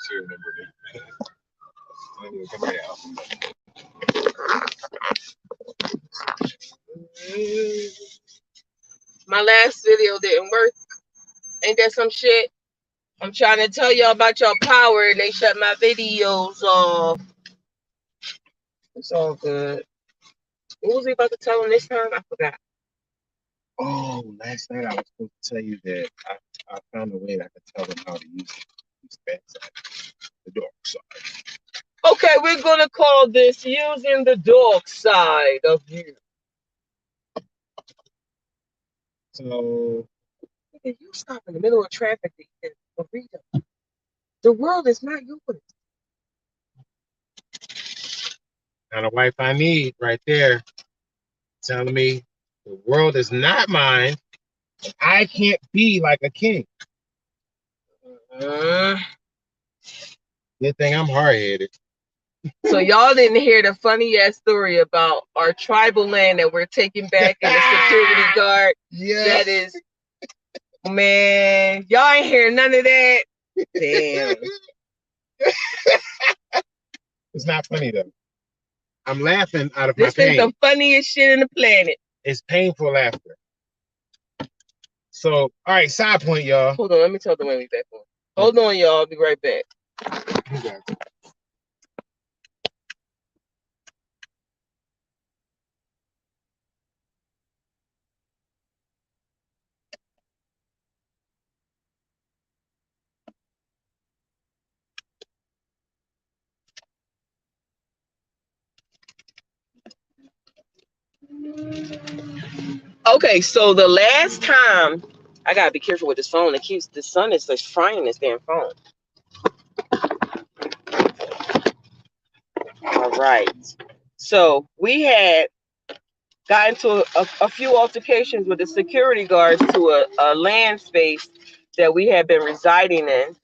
serial number. Come here, my last video didn't work. Ain't that some shit? I'm trying to tell y'all about your power and they shut my videos off. It's all good. What was he about to tell him this time? I forgot. Oh, last night I was supposed to tell you that I found a way that I could tell them how to use the bad side, the dark side. Okay, we're gonna call this using the dark side of you. So you stop in the middle of traffic to read them. The world is not yours. kind of wife I need right there, telling me the world is not mine. And I can't be like a king. Good thing I'm hard-headed. So y'all didn't hear the funny ass story about our tribal land that we're taking back and the security guard. Yeah. That is, man, y'all ain't hear none of that. Damn. It's not funny though. I'm laughing out of my pain. This is the funniest shit in the planet. It's painful laughter. So, all right, side point, y'all. Hold on, let me tell the way we back on. Hold on, y'all. I'll be right back. Okay, so the last time, I gotta be careful with this phone. It keeps the sun is just frying this damn phone. All right. So we had got into a few altercations with the security guards to a land space that we had been residing in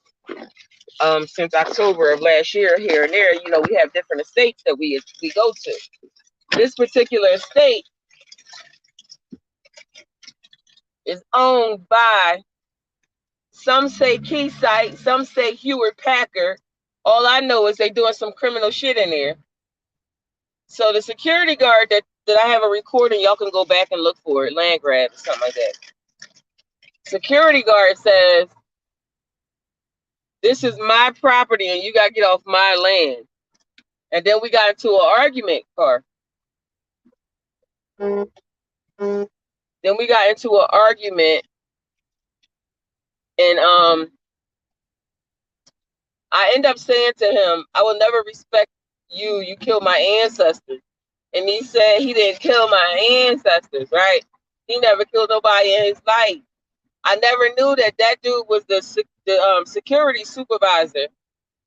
since October of last year. Here and there, you know, we have different estates that we go to. This particular estate is owned by, some say Keysight, some say Hewlett Packard. All I know is they doing some criminal shit in there. So the security guard that I have a recording, y'all can go back and look for it, land grab or something like that. Security guard says, this is my property and you got to get off my land. And then we got into an argument, Car. Then we got into an argument and I end up saying to him, I will never respect you. You killed my ancestors. And he said he didn't kill my ancestors, right? He never killed nobody in his life. I never knew that dude was the security supervisor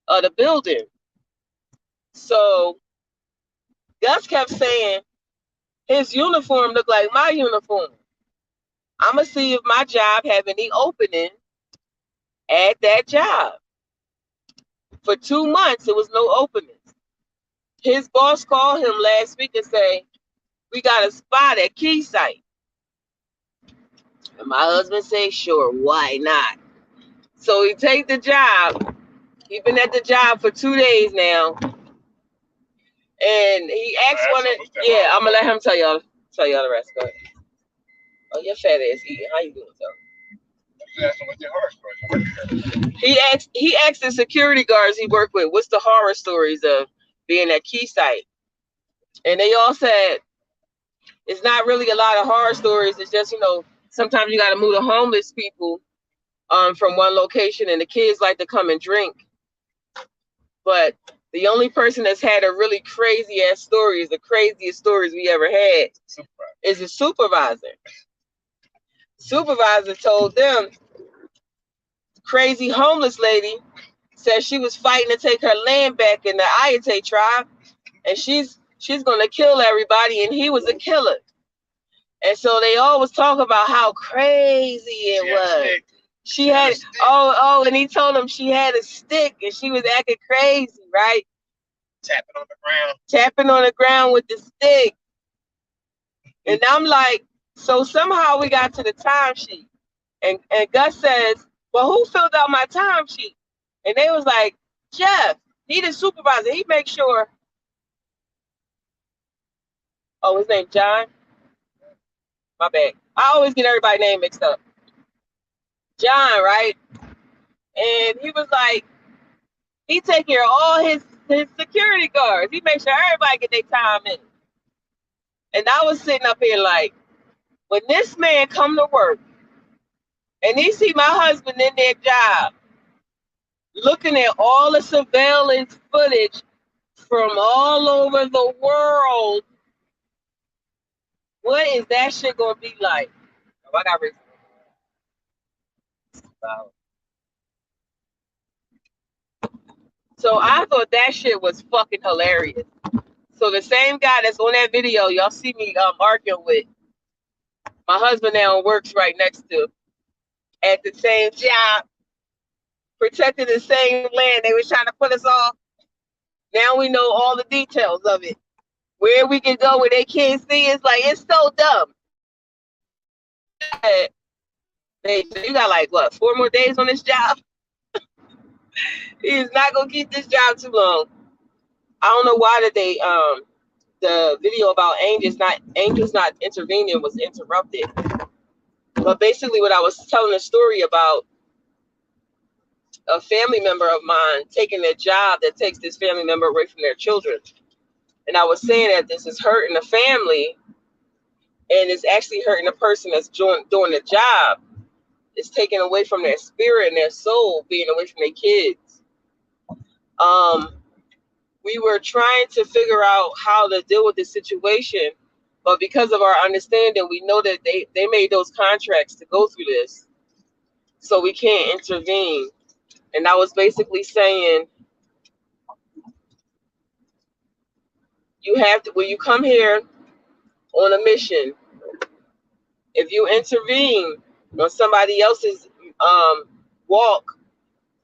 of the building. So Gus kept saying his uniform looked like my uniform. I'm going to see if my job have any opening at that job. For 2 months, there was no openings. His boss called him last week and say, we got a spot at Keysight. And my husband said, sure, why not? So he take the job. He's been at the job for 2 days now. And he asked one of, yeah, I'm going to let him tell y'all the rest. Go ahead. Oh, your fat ass eating. How you doing, so? He asked the security guards he worked with, what's the horror stories of being at Keysight? And they all said, it's not really a lot of horror stories. It's just, you know, sometimes you got to move the homeless people from one location and the kids like to come and drink. But the only person that's had a really crazy ass stories, the craziest stories we ever had, is the supervisor. Supervisor told them, crazy homeless lady said she was fighting to take her land back in the Ayate tribe, and she's gonna kill everybody, and he was a killer. And so they always talk about how crazy it was. She had and he told them she had a stick and she was acting crazy, right? Tapping on the ground with the stick. And I'm like, so somehow we got to the timesheet. And Gus says, well, who filled out my timesheet? And they was like, Jeff, he the supervisor. He makes sure. Oh, his name John. My bad. I always get everybody's name mixed up. John, right? And he was like, he take care of all his security guards. He makes sure everybody get their time in. And I was sitting up here like, when this man come to work and he see my husband in their job, looking at all the surveillance footage from all over the world, what is that shit gonna be like? Oh, I got reason. So I thought that shit was fucking hilarious. So the same guy that's on that video, y'all see me arguing with, my husband now works right next to at the same job, protecting the same land they was trying to put us off. Now we know all the details of it. Where we can go where they can't see, it's like, it's so dumb. You got like, what, 4 more days on this job? He's not going to keep this job too long. I don't know why did they, the video about angels not intervening was interrupted. But basically what I was telling a story about a family member of mine taking a job that takes this family member away from their children. And I was saying that this is hurting the family and it's actually hurting the person that's doing the job. It's taken away from their spirit and their soul, being away from their kids. We were trying to figure out how to deal with this situation, but because of our understanding, we know that they made those contracts to go through this, so we can't intervene. And I was basically saying, you have to, when you come here on a mission, if you intervene on somebody else's walk,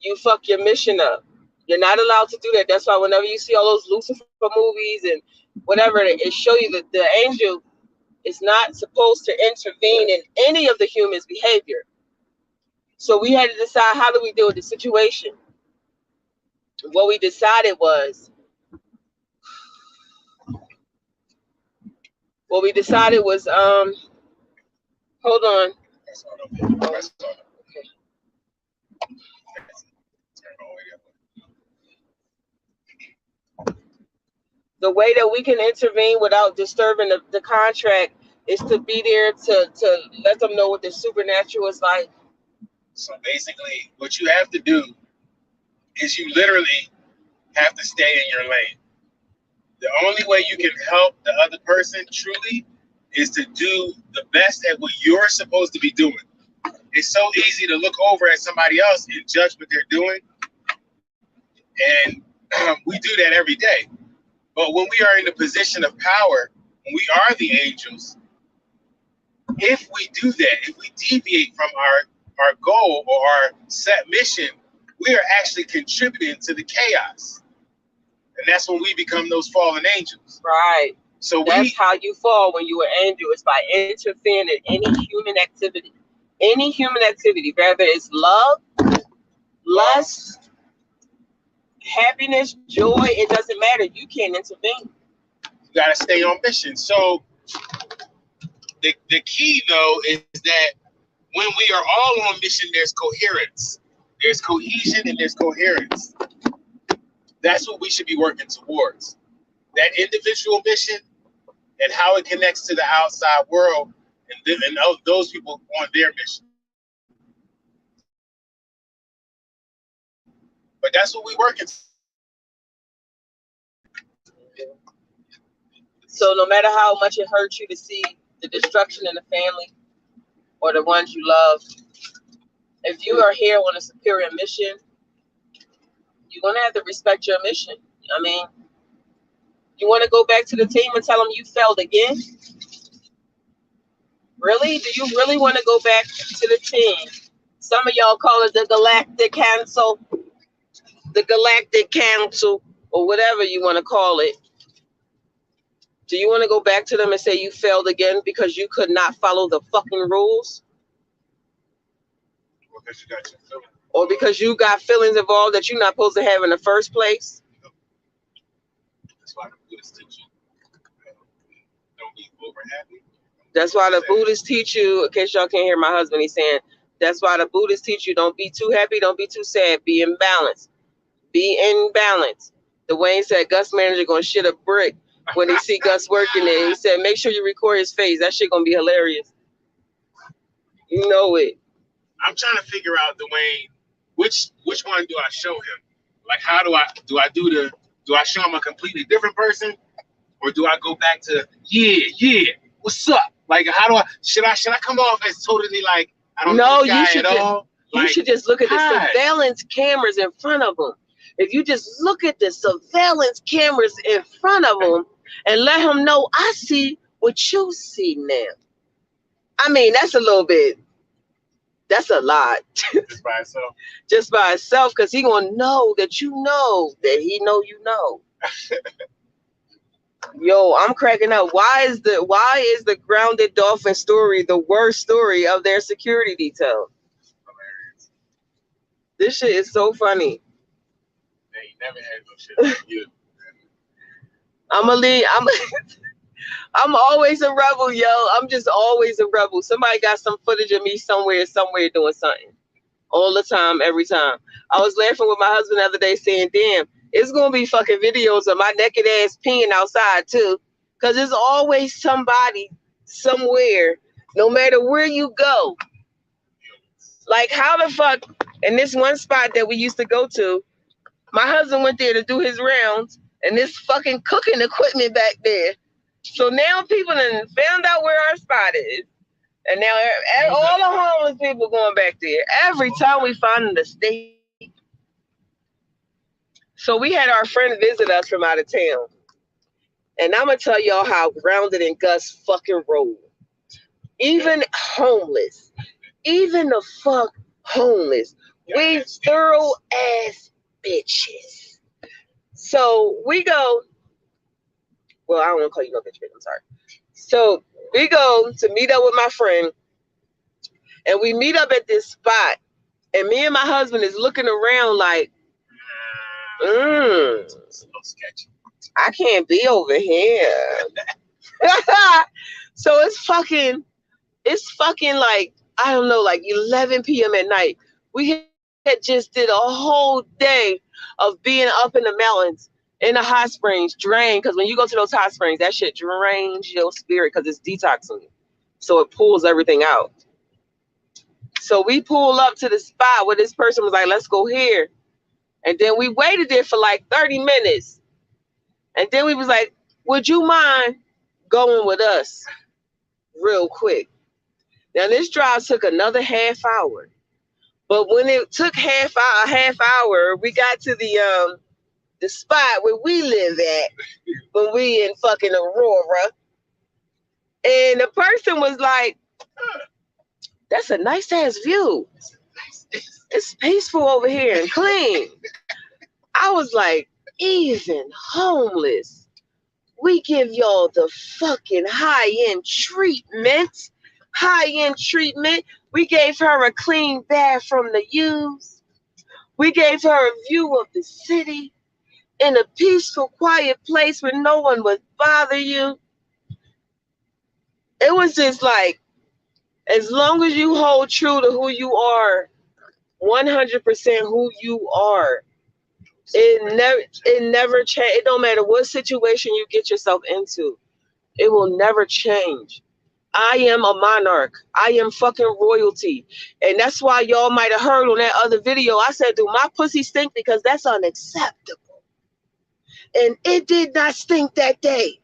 you fuck your mission up. You're not allowed to do that. That's why whenever you see all those Lucifer movies and whatever, it show you that the angel is not supposed to intervene in any of the humans' behavior. So we had to decide, how do we deal with the situation? What we decided was, hold on. The way that we can intervene without disturbing the contract is to be there to let them know what the supernatural is like. So basically, what you have to do is you literally have to stay in your lane. The only way you can help the other person truly is to do the best at what you're supposed to be doing. It's so easy to look over at somebody else and judge what they're doing. And we do that every day. But when we are in the position of power, when we are the angels, if we do that, if we deviate from our goal or our set mission, we are actually contributing to the chaos. And that's when we become those fallen angels. Right. So that's how you fall when you are angel. It's by interfering in any human activity. Any human activity, whether it's love, lust, happiness, joy, it doesn't matter. You can't intervene. You got to stay on mission. So the key, though, is that when we are all on mission, there's coherence. There's cohesion and there's coherence. That's what we should be working towards. That individual mission and how it connects to the outside world and those people on their mission. But that's what we working. So no matter how much it hurts you to see the destruction in the family or the ones you love, if you are here on a superior mission, you're going to have to respect your mission. I mean, you want to go back to the team and tell them you failed again? Really? Do you really want to go back to the team? Some of y'all call it the Galactic Council, or whatever you want to call it. Do you want to go back to them and say you failed again because you could not follow the fucking rules? Because you got your feelings. or because you got feelings involved that you're not supposed to have in the first place. That's why the Buddhists teach you don't be over happy. That's why the Buddhists teach you, in case y'all can't hear my husband, he's saying, that's why the Buddhists teach you don't be too happy, don't be too sad, be in balance. Be in balance. The Wayne said Gus manager gonna shit a brick when he see Gus working there. He said, make sure you record his face. That shit gonna be hilarious. You know it. I'm trying to figure out, Dwayne, which one do I show him? Like, how do I show him a completely different person, or do I go back to yeah, what's up? Like, how do I should I come off as totally like I don't know this guy at all? You should just look at the surveillance cameras in front of him. If you just look at the surveillance cameras in front of him and let him know, I see what you see now. I mean, that's a little bit. That's a lot. Just by itself. Just by itself, because he gonna know that you know that he know you know. Yo, I'm cracking up. Why is the grounded dolphin story the worst story of their security detail? Hilarious. This shit is so funny. They ain't never had no shit like you. I'm always a rebel, yo. I'm just always a rebel. Somebody got some footage of me somewhere doing something. All the time, every time. I was laughing with my husband the other day saying, damn, it's going to be fucking videos of my naked ass peeing outside, too. Because there's always somebody somewhere, no matter where you go. Like, how the fuck, in this one spot that we used to go to, my husband went there to do his rounds, and this fucking cooking equipment back there. So now people done found out where our spot is. And now all the homeless people going back there. Every time we find a steak. So we had our friend visit us from out of town. And I'm going to tell y'all how Grounded and Gus fucking roll. Even homeless. Even the fuck homeless. We thorough ass bitches. So we go. Well, I don't want to call you no bitch, I'm sorry. So we go to meet up with my friend, and we meet up at this spot, and me and my husband is looking around like, I can't be over here. So it's fucking like, I don't know, like 11 p.m. at night. We had just did a whole day of being up in the mountains. In the hot springs, drain, because when you go to those hot springs, that shit drains your spirit because it's detoxing. So it pulls everything out. So we pull up to the spot where this person was like, let's go here. And then we waited there for like 30 minutes. And then we was like, would you mind going with us real quick? Now this drive took another half hour. But when it took a half hour, we got to the spot where we live at when we in fucking Aurora. And the person was like, that's a nice ass view. It's peaceful over here and clean. I was like, even homeless, we give y'all the fucking high-end treatment. High-end treatment. We gave her a clean bathroom to use. We gave her a view of the city. In a peaceful, quiet place where no one would bother you. It was just like, as long as you hold true to who you are, 100% who you are, it never change. It don't matter what situation you get yourself into, it will never change. I am a monarch. I am fucking royalty. And that's why y'all might have heard on that other video, I said, do my pussy stink? Because that's unacceptable. And it did not stink that day.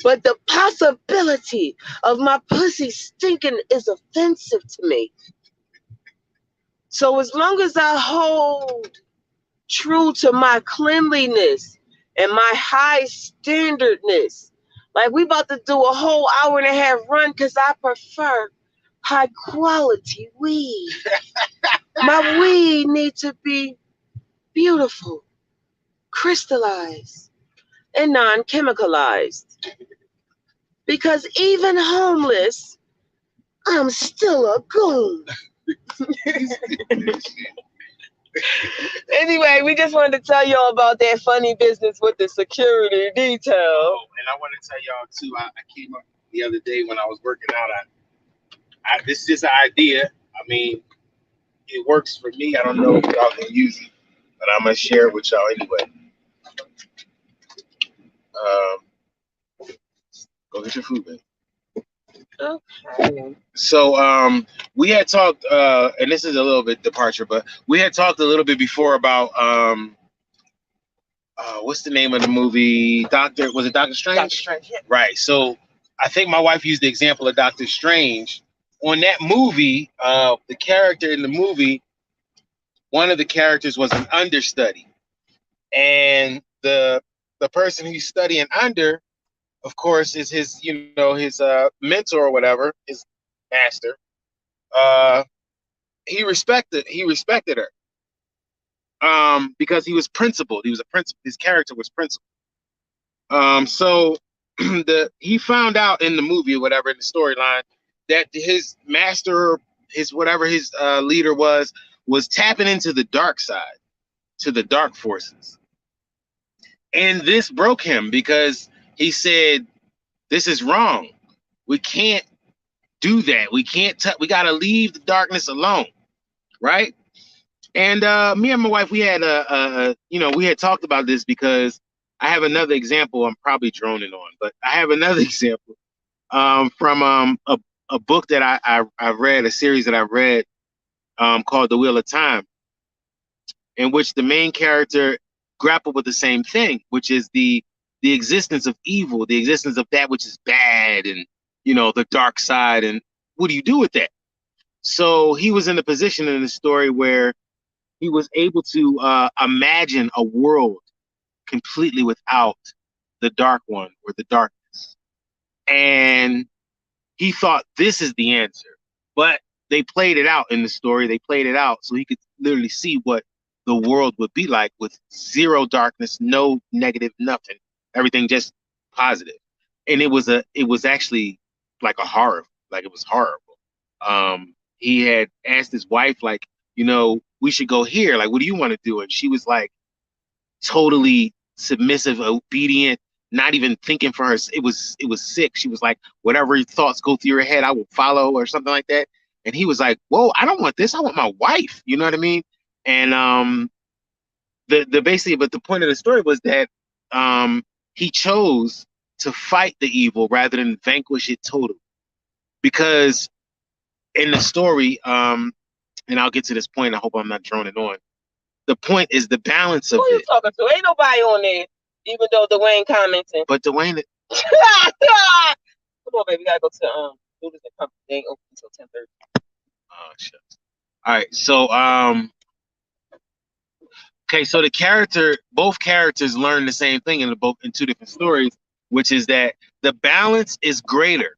But the possibility of my pussy stinking is offensive to me. So as long as I hold true to my cleanliness and my high standardness, like we about to do a whole hour and a half run because I prefer high quality weed. My weed needs to be beautiful, crystallized, and non-chemicalized. Because even homeless, I'm still a goon. Anyway, we just wanted to tell y'all about that funny business with the security detail. Oh, and I want to tell y'all too. I came up the other day when I was working out. This is just an idea. I mean, it works for me. I don't know if y'all can use it, but I'm gonna share it with y'all anyway. Go get your food, babe. Okay. So we had talked, and this is a little bit departure, but we had talked a little bit before about what's the name of the movie? Was it Doctor Strange? Doctor Strange, yeah. Right. So I think my wife used the example of Doctor Strange. On that movie, the character in the movie, one of the characters was an understudy, and the person he's studying under, of course, is his his mentor or whatever, his master. He respected her because he was principled. He was a principal. His character was principled. So he found out in the movie or whatever, in the storyline, that his master, his whatever his leader was tapping into the dark side, to the dark forces. And this broke him because he said, this is wrong. We can't do that. We can't we got to leave the darkness alone. Right. And me and my wife, we had we had talked about this because I have another example. I'm probably droning on, but I have another example from a book that I read, a series that I read called The Wheel of Time, in which the main character grappled with the same thing, which is the existence of evil, the existence of that which is bad, and the dark side, and what do you do with that? So he was in a position in the story where he was able to imagine a world completely without the dark one or the darkness. And he thought this is the answer. But they played it out in the story. They played it out so he could literally see what the world would be like with zero darkness, no negative, nothing. Everything just positive. And it was actually like a horror. Like, it was horrible. He had asked his wife, like, we should go here. Like, what do you want to do? And she was like totally submissive, obedient, not even thinking for her. It was sick. She was like, whatever thoughts go through your head, I will follow, or something like that. And he was like, whoa, I don't want this. I want my wife. You know what I mean? And basically, but the point of the story was that he chose to fight the evil rather than vanquish it totally. Because in the story, and I'll get to this point, I hope I'm not droning on. The point is the balance of it. Who you talking to? Ain't nobody on there, even though Dwayne commenting. But Dwayne... Come on, baby, we gotta go to Noodles and Company. They ain't open until 10:30. Oh, shit. All right, so okay, so both characters learn the same thing in two different stories, which is that the balance is greater.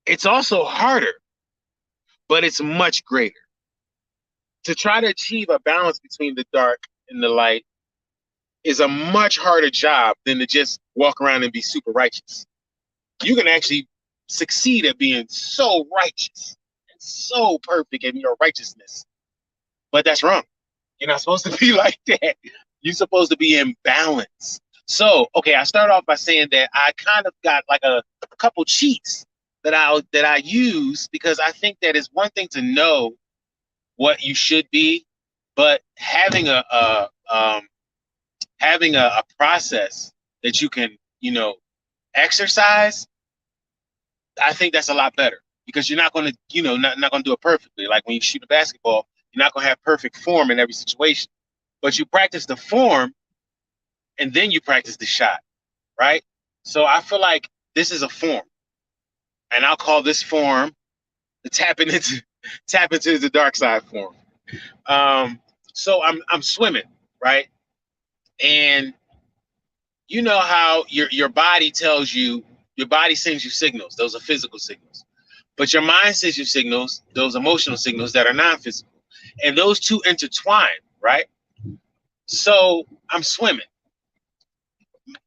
It's also harder, but it's much greater. To try to achieve a balance between the dark and the light is a much harder job than to just walk around and be super righteous. You can actually succeed at being so righteous and so perfect in your righteousness. But that's wrong. You're not supposed to be like that. You're supposed to be in balance. So, okay, I start off by saying that I kind of got like a couple cheats that I use, because I think that it's one thing to know what you should be, but having a process that you can exercise, I think that's a lot better, because you're not going to not going to do it perfectly. Like when you shoot a basketball, you're not going to have perfect form in every situation, but you practice the form and then you practice the shot, right? So I feel like this is a form, and I'll call this form the tap into the dark side form. So I'm swimming, right? And you know how your body tells you, your body sends you signals. Those are physical signals. But your mind sends you signals, those emotional signals that are non-physical. And those two intertwine, right? So I'm swimming.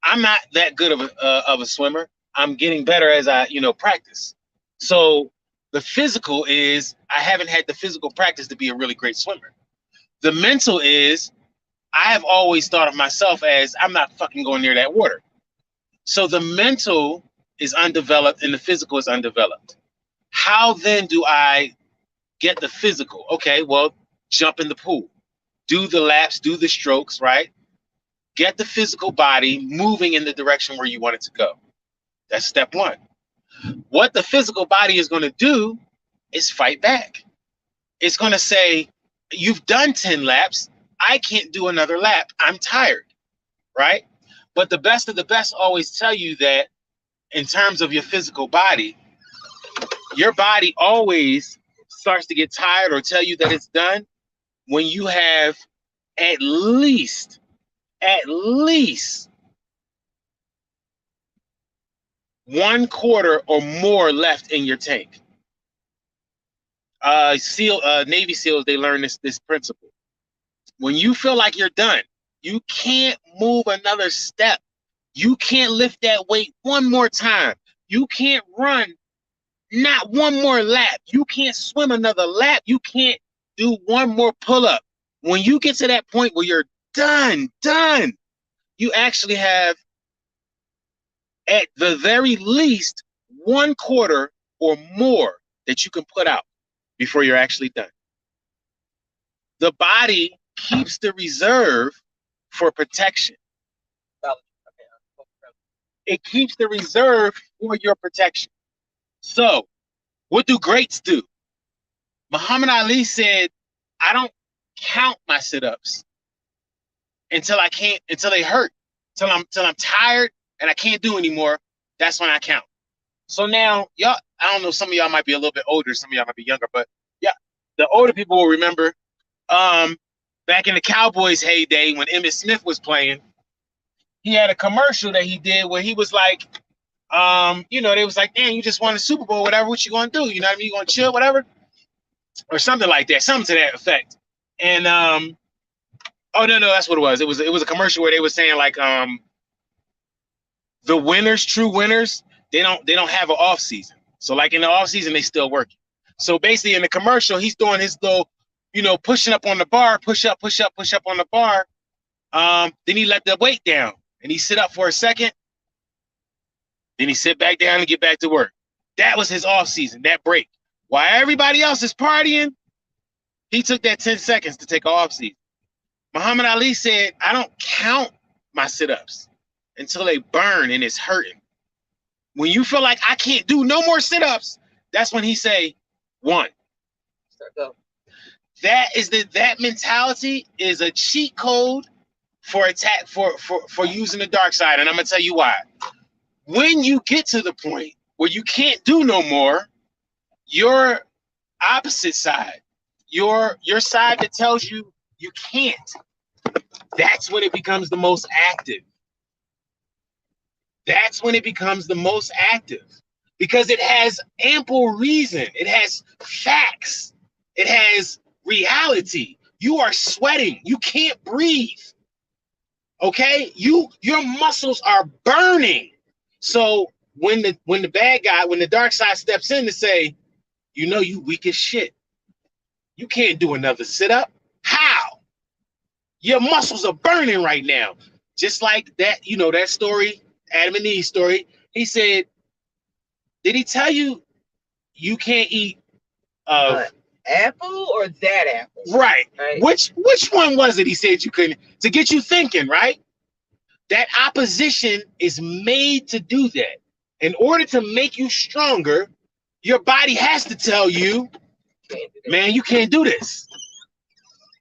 I'm not that good of a swimmer. I'm getting better as I practice. So the physical is, I haven't had the physical practice to be a really great swimmer. The mental is, I have always thought of myself as, I'm not fucking going near that water. So the mental is undeveloped and the physical is undeveloped. How then do I get the physical? Okay, well, jump in the pool, do the laps, do the strokes, right? Get the physical body moving in the direction where you want it to go. That's step one. What the physical body is going to do is fight back. It's going to say, you've done 10 laps. I can't do another lap. I'm tired, right? But the best of the best always tell you that in terms of your physical body, your body always starts to get tired or tell you that it's done when you have at least 1/4 or more left in your tank. Navy SEALs, they learn this principle. When you feel like you're done, you can't move another step. You can't lift that weight one more time. You can't run not one more lap. You can't swim another lap. You can't do one more pull-up. When you get to that point where you're done, you actually have at the very least 1/4 or more that you can put out before you're actually done. The body keeps the reserve for protection. It keeps the reserve for your protection. So, what do greats do? Muhammad Ali said, I don't count my sit-ups until they hurt, till I'm tired and I can't do anymore. That's when I count. So now, y'all, I don't know, some of y'all might be a little bit older, some of y'all might be younger, but yeah, the older people will remember back in the Cowboys heyday when Emmitt Smith was playing, he had a commercial that he did where he was like, they was like, damn, you just won a Super Bowl, whatever, what you gonna do? You know what I mean? You gonna chill, whatever? Or something like that, something to that effect. And oh no, that's what it was. It was a commercial where they were saying like the winners, true winners, they don't have an off season. So like in the off season, they still working. So basically in the commercial, he's doing his little, pushing up on the bar, push up on the bar. Then he let the weight down and he sit up for a second. Then he sit back down and get back to work. That was his off season, that break. While everybody else is partying, he took that 10 seconds to take an off season. Muhammad Ali said, I don't count my sit-ups until they burn and it's hurting. When you feel like I can't do no more sit-ups, that's when he say 1. That mentality is a cheat code for attack for using the dark side. And I'm gonna tell you why. When you get to the point where you can't do no more, your opposite side, your side that tells you you can't, that's when it becomes the most active. That's when it becomes the most active because it has ample reason. It has facts. It has reality. You are sweating. You can't breathe. Okay? Your muscles are burning. So when the bad guy, when the dark side steps in to say, you weak as shit. You can't do another sit-up. How? Your muscles are burning right now. Just like that, that story, Adam and Eve story. He said, did he tell you you can't eat apple or that apple? Right. Which one was it he said you couldn't? To get you thinking, right? That opposition is made to do that. In order to make you stronger, your body has to tell you, man, you can't do this.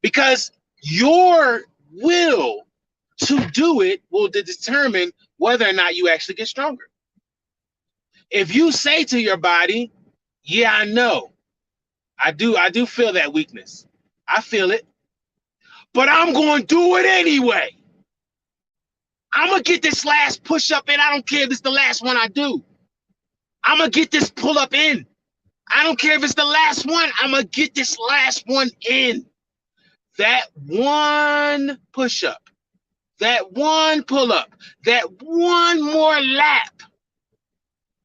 Because your will to do it will determine whether or not you actually get stronger. If you say to your body, yeah, I know, I do feel that weakness. I feel it, but I'm going to do it anyway. I'm going to get this last push up in. I don't care if it's the last one I do. I'm going to get this pull up in. I don't care if it's the last one. I'm going to get this last one in. That one push up, that one pull up, that one more lap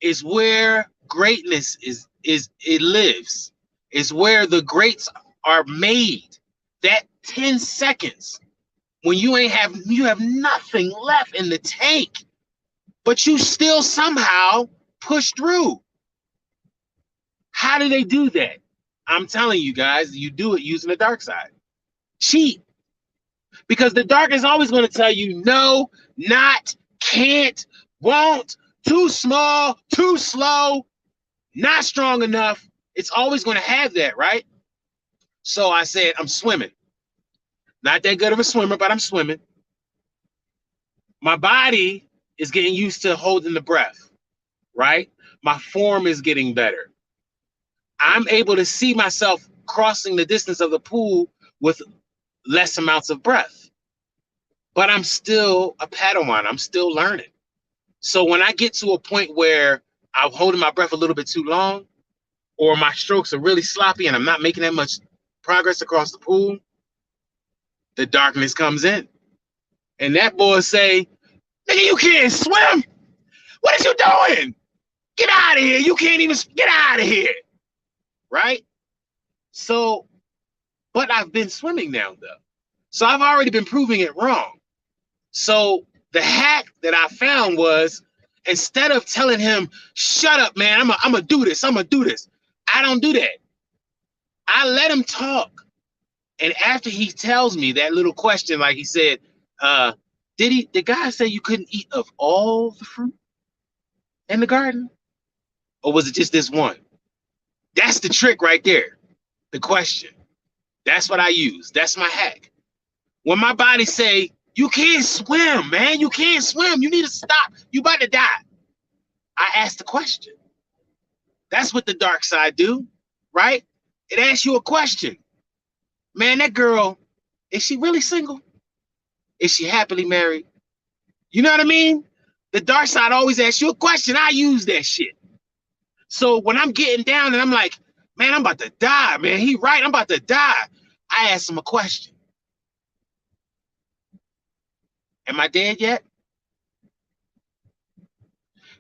is where greatness it lives. Is where the greats are made. 10 seconds when you have nothing left in the tank, but you still somehow push through. How do they do that? I'm telling you guys, you do it using the dark side. Cheat. Because the dark is always going to tell you no, not, can't, won't, too small, too slow, not strong enough. It's always going to have that, right? So I said, I'm swimming. Not that good of a swimmer, but I'm swimming. My body is getting used to holding the breath, right? My form is getting better. I'm able to see myself crossing the distance of the pool with less amounts of breath. But I'm still a Padawan. I'm still learning. So when I get to a point where I'm holding my breath a little bit too long, or my strokes are really sloppy and I'm not making that much progress across the pool, the darkness comes in. And that boy say, nigga, you can't swim. What is you doing? Get out of here. You can't even get out of here. Right? So, but I've been swimming now, though. So I've already been proving it wrong. So the hack that I found was, instead of telling him, shut up, man, I'm gonna do this, I don't do that. I let him talk. And after he tells me that little question, like he said, did God say you couldn't eat of all the fruit in the garden? Or was it just this one? That's the trick right there. The question. That's what I use. That's my hack. When my body say, you can't swim, man, you can't swim, you need to stop, you about to die, I ask the question. That's what the dark side do, right? It asks you a question. Man, that girl, is she really single? Is she happily married? You know what I mean? The dark side always asks you a question. I use that shit. So when I'm getting down and I'm like, man, I'm about to die, man. He right, I'm about to die. I ask him a question. Am I dead yet?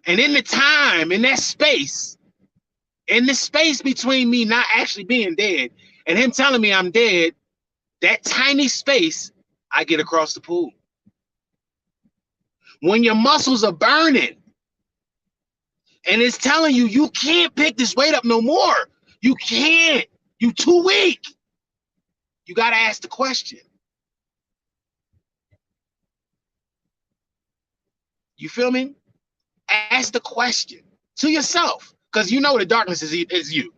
And in the time, in that space, in the space between me not actually being dead and him telling me I'm dead, that tiny space, I get across the pool. When your muscles are burning and it's telling you, you can't pick this weight up no more. You can't. You too weak. You got to ask the question. You feel me? Ask the question to yourself, because you know the darkness is you,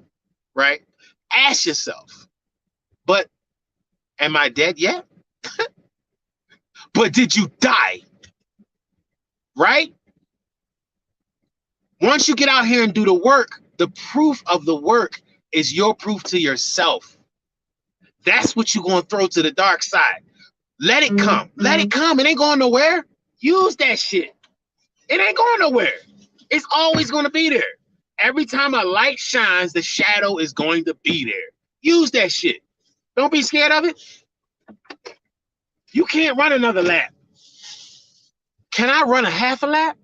right? Ask yourself, but am I dead yet? But did you die? Right? Once you get out here and do the work, the proof of the work is your proof to yourself. That's what you're going to throw to the dark side. Let it come. Let it come. It ain't going nowhere. Use that shit. It ain't going nowhere. It's always going to be there. Every time a light shines, the shadow is going to be there. Use that shit. Don't be scared of it. You can't run another lap. Can I run a half a lap?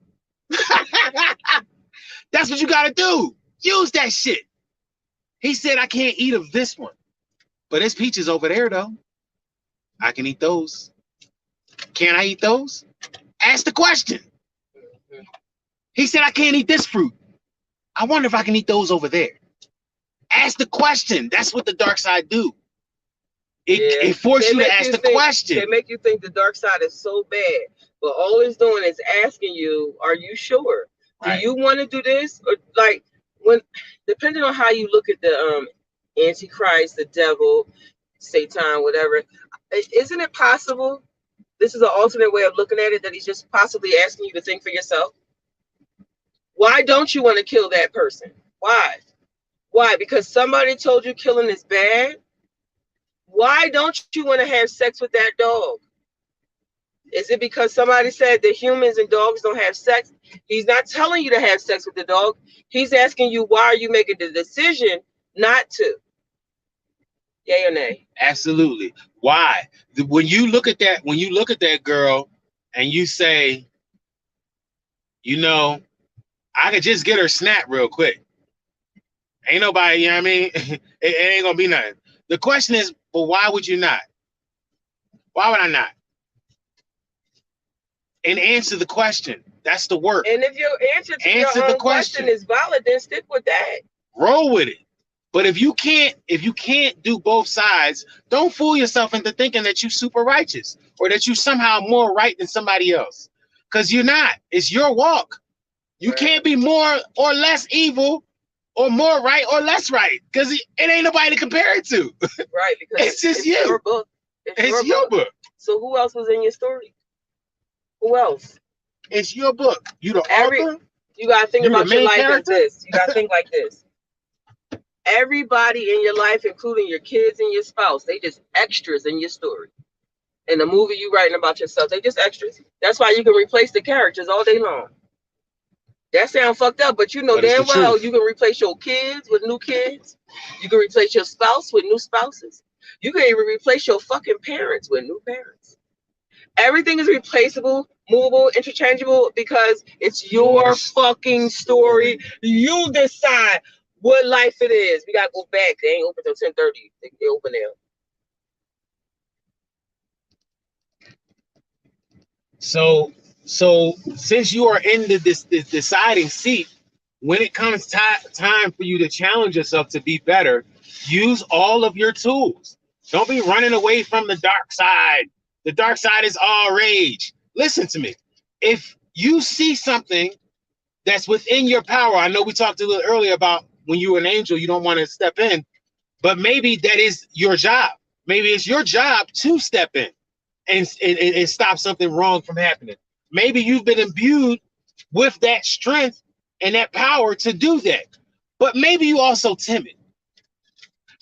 That's what you got to do. Use that shit. He said, I can't eat of this one. But there's peaches over there, though. I can eat those. Can I eat those? Ask the question. He said, I can't eat this fruit. I wonder if I can eat those over there. Ask the question. That's what the dark side do. It forces you to ask the question. They make you think the dark side is so bad. But all it's doing is asking you, are you sure? Right. Do you want to do this? Or like, when, depending on how you look at the Antichrist, the devil, Satan, whatever, isn't it possible? This is an alternate way of looking at it, that he's just possibly asking you to think for yourself. Why don't you want to kill that person? Why? Why? Because somebody told you killing is bad? Why don't you want to have sex with that dog? Is it because somebody said that humans and dogs don't have sex? He's not telling you to have sex with the dog. He's asking you, why are you making the decision not to? Yay or nay? Absolutely. Why? When you look at that girl and you say, you know, I could just get her snap real quick. Ain't nobody, you know what I mean? It ain't gonna be nothing. The question is, well, why would you not? Why would I not? And answer the question. That's the work. And if your answer to your own question is valid, then stick with that. Roll with it. But if you can't do both sides, don't fool yourself into thinking that you're super righteous or that you somehow more right than somebody else. Because you're not. It's your walk. You can't be more or less evil or more right or less right. Because it ain't nobody to compare it to. Right, because it's just you. Your book. It's your book. So who else was in your story? Who else? It's your book. You the author. You gotta think about your life like this. You gotta think like this. Everybody in your life, including your kids and your spouse, they just extras in your story. In the movie you writing about yourself, they just extras. That's why you can replace the characters all day long. That sounds fucked up, but you know damn well you can replace your kids with new kids. You can replace your spouse with new spouses. You can even replace your fucking parents with new parents. Everything is replaceable, movable, interchangeable, because it's your fucking story. You decide what life it is. We gotta go back. They ain't open till 10:30. They open now. So since you are in this deciding seat, when it comes time for you to challenge yourself to be better, use all of your tools. Don't be running away from the dark side. The dark side is all rage. Listen to me. If you see something that's within your power, I know we talked a little earlier about when you're an angel, you don't want to step in, but maybe that is your job. Maybe it's your job to step in and stop something wrong from happening. Maybe you've been imbued with that strength and that power to do that. But maybe you also timid.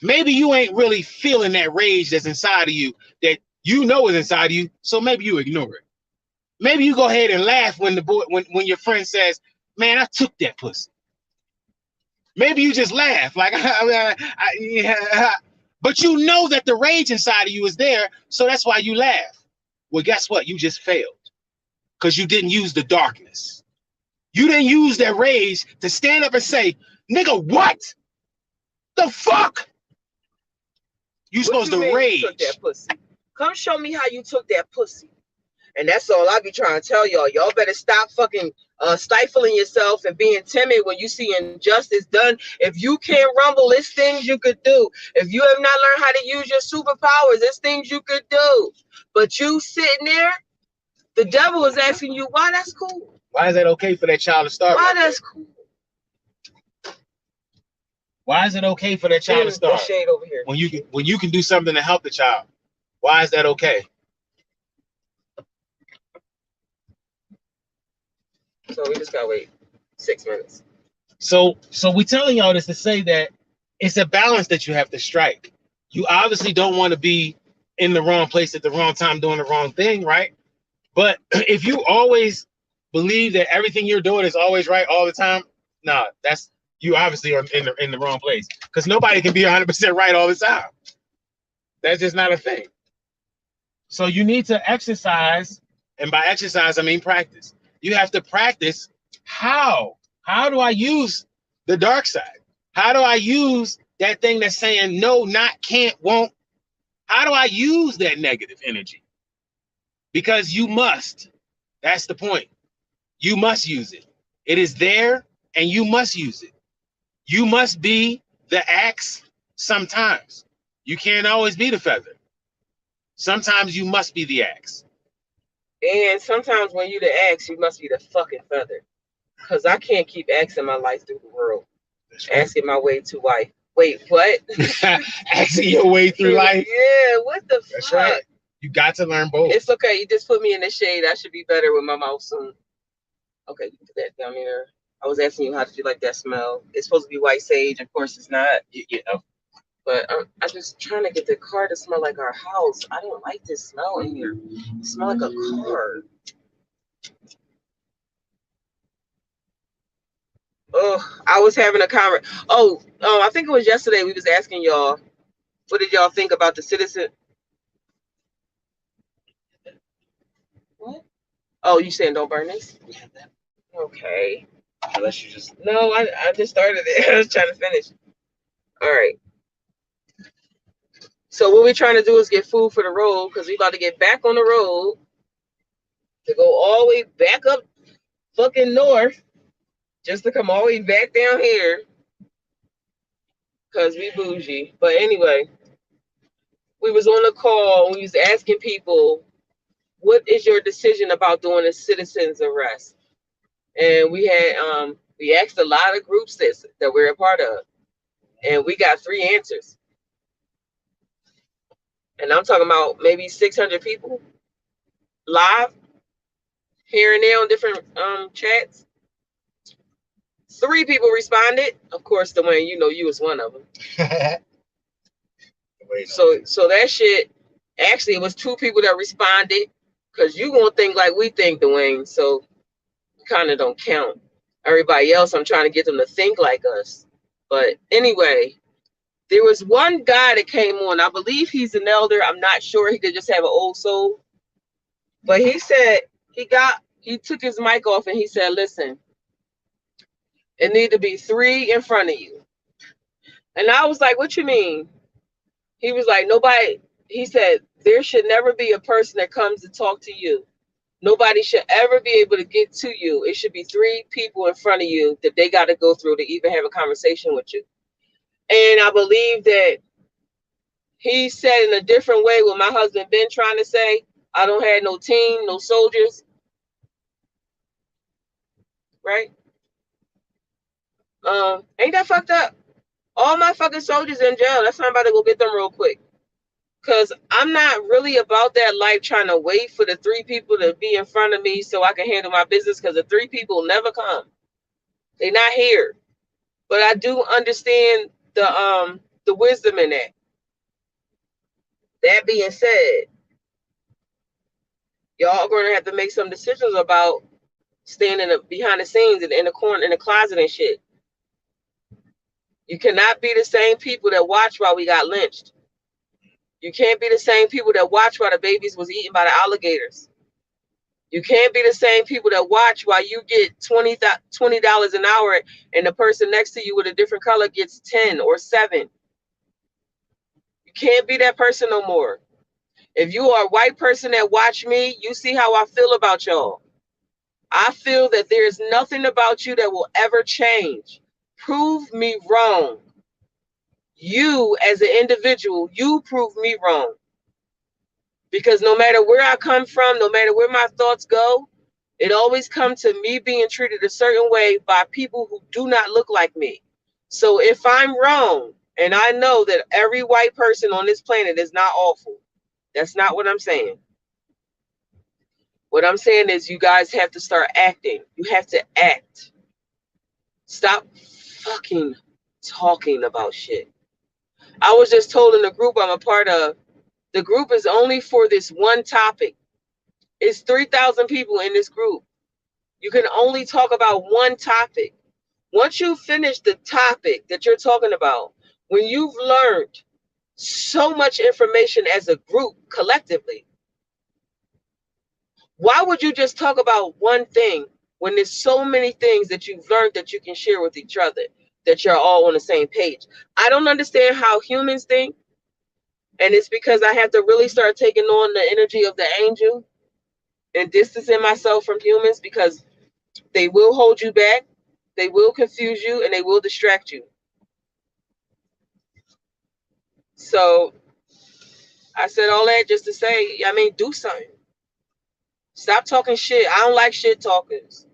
Maybe you ain't really feeling that rage that's inside of you that you know is inside of you. So maybe you ignore it. Maybe you go ahead and laugh when when your friend says, "Man, I took that pussy." Maybe you just laugh like, yeah. But you know that the rage inside of you is there, so that's why you laugh. Well, guess what? You just failed because you didn't use the darkness. You didn't use that rage to stand up and say, "Nigga, what the fuck?" You supposed to rage. You took that pussy? Come show me how you took that pussy. And that's all I be trying to tell y'all. Y'all better stop fucking stifling yourself and being timid when you see injustice done. If you can't rumble, there's things you could do. If you have not learned how to use your superpowers, there's things you could do. But you sitting there, the devil is asking you why. That's cool. Why is that okay for that child to start? Why that's cool? Why is it okay for that child to start? Shade over here. When you can do something to help the child, why is that okay? So we just gotta wait 6 minutes. So we telling y'all this to say that it's a balance that you have to strike. You obviously don't want to be in the wrong place at the wrong time doing the wrong thing, right? But if you always believe that everything you're doing is always right all the time, nah, that's you obviously are in the wrong place, because nobody can be 100% right all the time. That's just not a thing. So you need to exercise, and by exercise I mean practice. You have to practice how do I use the dark side? How do I use that thing that's saying no, not, can't, won't? How do I use that negative energy? Because you must. That's the point. You must use it. It is there and you must use it. You must be the axe sometimes. You can't always be the feather. Sometimes you must be the axe. And sometimes when you're the axe, you must be the fucking feather. Because I can't keep asking my life through the world. Right. Asking my way to life. Wait, what? Asking your way through life? Yeah, what the fuck? That's right. You got to learn both. It's okay. You just put me in the shade. I should be better with my mouth soon. Okay, you put that down there. I was asking you, how did you like that smell? It's supposed to be white sage. Of course, it's not. Yeah. But I'm just trying to get the car to smell like our house. I don't like this smell in here. It smells like a car. Oh, I was having a conversation. I think it was yesterday. We was asking y'all, what did y'all think about the citizen? What? Oh, you saying don't burn this? Okay. Unless you just... No, I just started it. I was trying to finish. All right. So what we're trying to do is get food for the road because we about to get back on the road to go all the way back up fucking north just to come all the way back down here because we bougie. But anyway, we was on the call. We was asking people, what is your decision about doing a citizen's arrest? And we asked a lot of groups that we're a part of, and we got 3 answers. And I'm talking about maybe 600 people live here and there on different chats. 3 people responded. Of course, Dwayne, you know you was one of them. So that shit, actually, it was 2 people that responded because you gonna think like we think, Dwayne. So kind of don't count. Everybody else, I'm trying to get them to think like us. But anyway, there was one guy that came on. I believe he's an elder. I'm not sure. He could just have an old soul. But he said he took his mic off and he said, listen, it need to be 3 in front of you. And I was like, what you mean? He was like, nobody, he said, there should never be a person that comes to talk to you. Nobody should ever be able to get to you. It should be 3 people in front of you that they got to go through to even have a conversation with you. And I believe that he said in a different way what my husband been trying to say. I don't have no team, no soldiers. Right? Ain't that fucked up? All my fucking soldiers in jail. That's why I'm about to go get them real quick. Because I'm not really about that life trying to wait for the 3 people to be in front of me so I can handle my business, because the 3 people never come. They're not here. But I do understand the wisdom in that. That being said, y'all are going to have to make some decisions about staying behind the scenes and in the corner, in the closet and shit. You cannot be the same people that watch while we got lynched. You can't be the same people that watch while the babies was eaten by the alligators. You can't be the same people that watch while you get $20 an hour and the person next to you with a different color gets 10 or 7. You can't be that person no more. If you are a white person that watch me, you see how I feel about y'all. I feel that there's nothing about you that will ever change. Prove me wrong. You as an individual, you prove me wrong. Because no matter where I come from, no matter where my thoughts go, it always comes to me being treated a certain way by people who do not look like me. So if I'm wrong, and I know that every white person on this planet is not awful, that's not what I'm saying. What I'm saying is you guys have to start acting. You have to act. Stop fucking talking about shit. I was just told in the group I'm a part of, the group is only for this one topic. It's 3,000 people in this group. You can only talk about one topic. Once you finish the topic that you're talking about, when you've learned so much information as a group collectively, why would you just talk about one thing when there's so many things that you've learned that you can share with each other, that you're all on the same page? I don't understand how humans think. And it's because I have to really start taking on the energy of the angel and distancing myself from humans, because they will hold you back, they will confuse you, and they will distract you. So I said all that just to say, do something. Stop talking shit. I don't like shit talkers.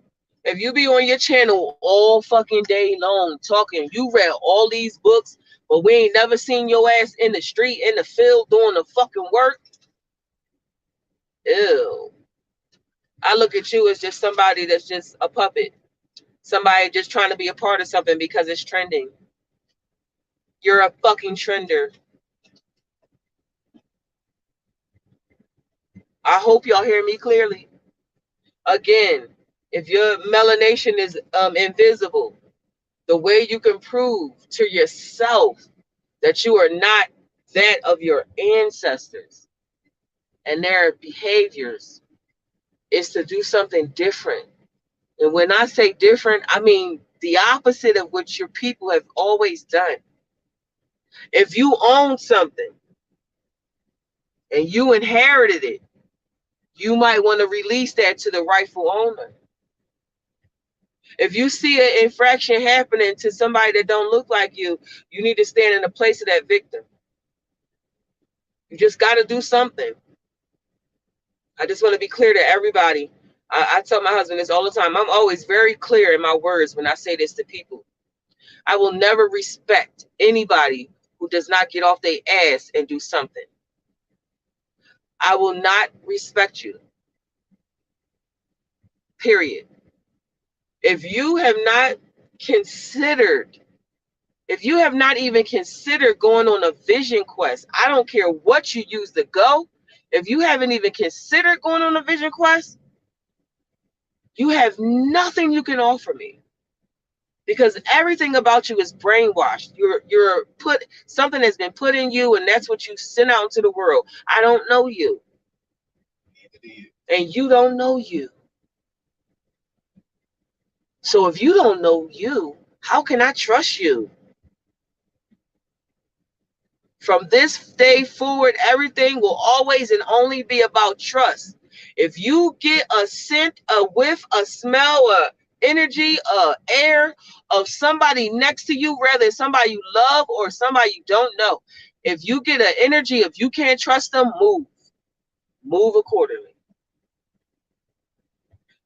If you be on your channel all fucking day long talking, you read all these books, but we ain't never seen your ass in the street, in the field, doing the fucking work. Ew. I look at you as just somebody that's just a puppet. Somebody just trying to be a part of something because it's trending. You're a fucking trender. I hope y'all hear me clearly. Again, if your melanation is invisible, the way you can prove to yourself that you are not that of your ancestors and their behaviors is to do something different. And when I say different, I mean the opposite of what your people have always done. If you own something, and you inherited it, you might want to release that to the rightful owner. If you see an infraction happening to somebody that don't look like you, you need to stand in the place of that victim. You just got to do something. I just want to be clear to everybody. I tell my husband this all the time. I'm always very clear in my words when I say this to people. I will never respect anybody who does not get off their ass and do something. I will not respect you. Period. If you have not considered, if you have not even considered going on a vision quest, I don't care what you use to go. If you haven't even considered going on a vision quest, you have nothing you can offer me. Because everything about you is brainwashed. You're put, something has been put in you, and that's what you send out into the world. I don't know you. And you don't know you. So if you don't know you, how can I trust you? From this day forward, everything will always and only be about trust. If you get a scent, a whiff, a smell, a energy, a air of somebody next to you, whether somebody you love or somebody you don't know, if you get an energy, if you can't trust them, move accordingly.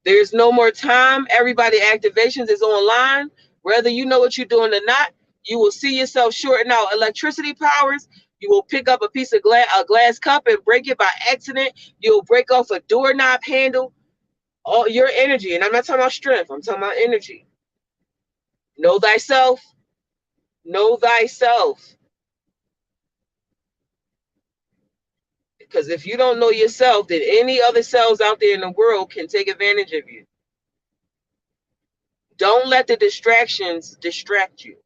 There's no more time. Everybody activations is online. Whether you know what you're doing or not, you will see yourself shorting out electricity powers. You will pick up a piece of glass cup and break it by accident. You'll break off a doorknob handle. All your energy, and I'm not talking about strength, I'm talking about energy. Know thyself. Know thyself. Because if you don't know yourself, then any other cells out there in the world can take advantage of you. Don't let the distractions distract you.